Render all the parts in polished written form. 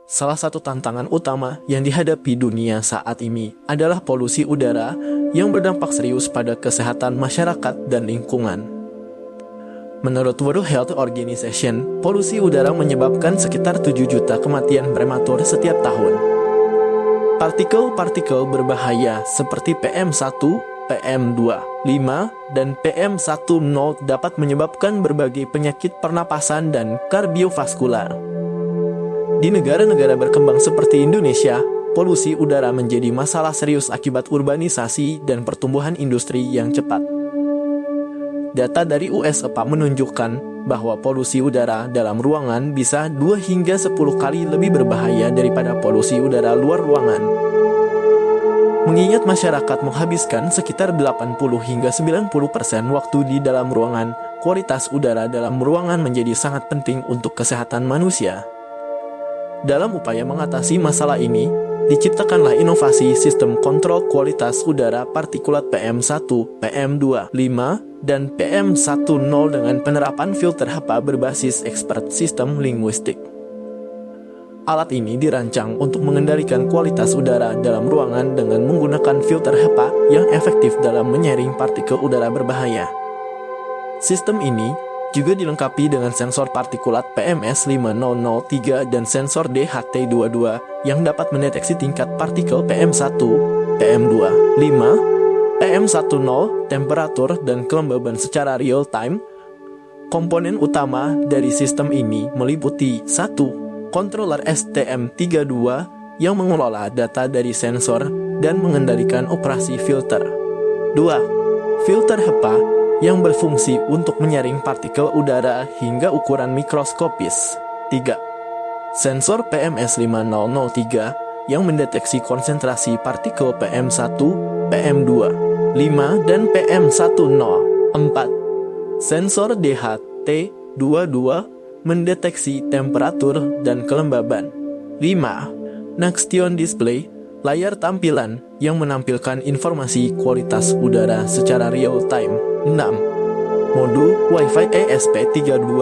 Salah satu tantangan utama yang dihadapi dunia saat ini adalah polusi udara yang berdampak serius pada kesehatan masyarakat dan lingkungan. Menurut World Health Organization, polusi udara menyebabkan sekitar 7 juta kematian prematur setiap tahun. Partikel-partikel berbahaya seperti PM1, PM2.5, dan PM10 dapat menyebabkan berbagai penyakit pernapasan dan kardiovaskular. Di negara-negara berkembang seperti Indonesia, polusi udara menjadi masalah serius akibat urbanisasi dan pertumbuhan industri yang cepat. Data dari US EPA menunjukkan bahwa polusi udara dalam ruangan bisa 2 hingga 10 kali lebih berbahaya daripada polusi udara luar ruangan. Mengingat masyarakat menghabiskan sekitar 80 hingga 90% waktu di dalam ruangan, kualitas udara dalam ruangan menjadi sangat penting untuk kesehatan manusia. Dalam upaya mengatasi masalah ini, diciptakanlah inovasi sistem kontrol kualitas udara partikulat PM1, PM2.5, dan PM10 dengan penerapan filter HEPA berbasis expert sistem linguistik. Alat ini dirancang untuk mengendalikan kualitas udara dalam ruangan dengan menggunakan filter HEPA yang efektif dalam menyaring partikel udara berbahaya. Sistem ini juga dilengkapi dengan sensor partikulat PMS 5003 dan sensor DHT22 yang dapat mendeteksi tingkat partikel PM1, PM2.5, PM10, temperatur, dan kelembaban secara real-time. Komponen utama dari sistem ini meliputi 1. Controller STM32 yang mengelola data dari sensor dan mengendalikan operasi filter. 2. Filter HEPA yang berfungsi untuk menyaring partikel udara hingga ukuran mikroskopis. 3. Sensor PMS 5003 yang mendeteksi konsentrasi partikel PM1, PM2.5, dan PM10. 4. Sensor DHT22 mendeteksi temperatur dan kelembaban. 5. Nextion Display, layar tampilan yang menampilkan informasi kualitas udara secara real-time. 6. Modul Wi-Fi ESP32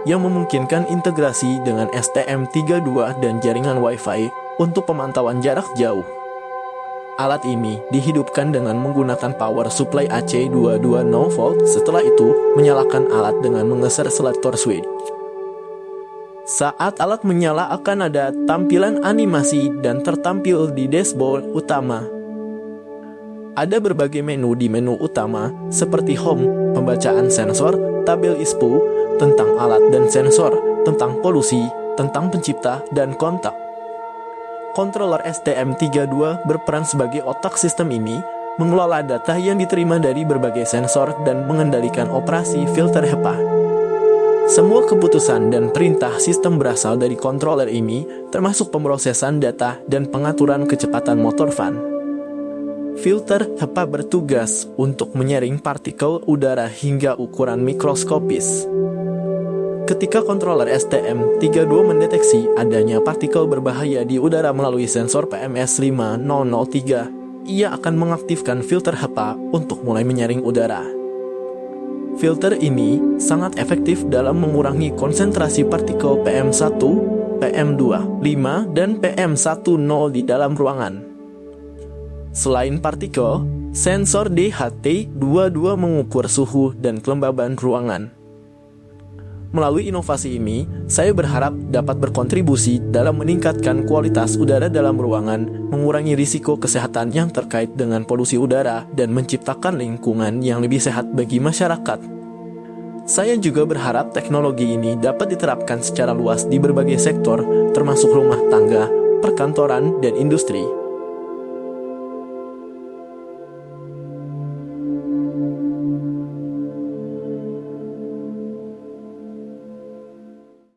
yang memungkinkan integrasi dengan STM32 dan jaringan Wi-Fi untuk pemantauan jarak jauh. Alat ini dihidupkan dengan menggunakan power supply AC22 setelah itu menyalakan alat dengan menggeser selektor switch. Saat alat menyala akan ada tampilan animasi dan tertampil di dashboard utama. Ada berbagai menu di menu utama seperti home, pembacaan sensor, tabel ISPU, tentang alat dan sensor, tentang polusi, tentang pencipta, dan kontak. Controller STM32 berperan sebagai otak sistem ini, mengelola data yang diterima dari berbagai sensor dan mengendalikan operasi filter HEPA. Semua keputusan dan perintah sistem berasal dari controller ini, termasuk pemrosesan data dan pengaturan kecepatan motor fan. Filter HEPA bertugas untuk menyaring partikel udara hingga ukuran mikroskopis. Ketika controller STM32 mendeteksi adanya partikel berbahaya di udara melalui sensor PMS 5003, ia akan mengaktifkan filter HEPA untuk mulai menyaring udara. Filter ini sangat efektif dalam mengurangi konsentrasi partikel PM1, PM2.5, dan PM10 di dalam ruangan. Selain partikel, sensor DHT22 mengukur suhu dan kelembaban ruangan. Melalui inovasi ini, saya berharap dapat berkontribusi dalam meningkatkan kualitas udara dalam ruangan, mengurangi risiko kesehatan yang terkait dengan polusi udara, dan menciptakan lingkungan yang lebih sehat bagi masyarakat. Saya juga berharap teknologi ini dapat diterapkan secara luas di berbagai sektor, termasuk rumah tangga, perkantoran, dan industri.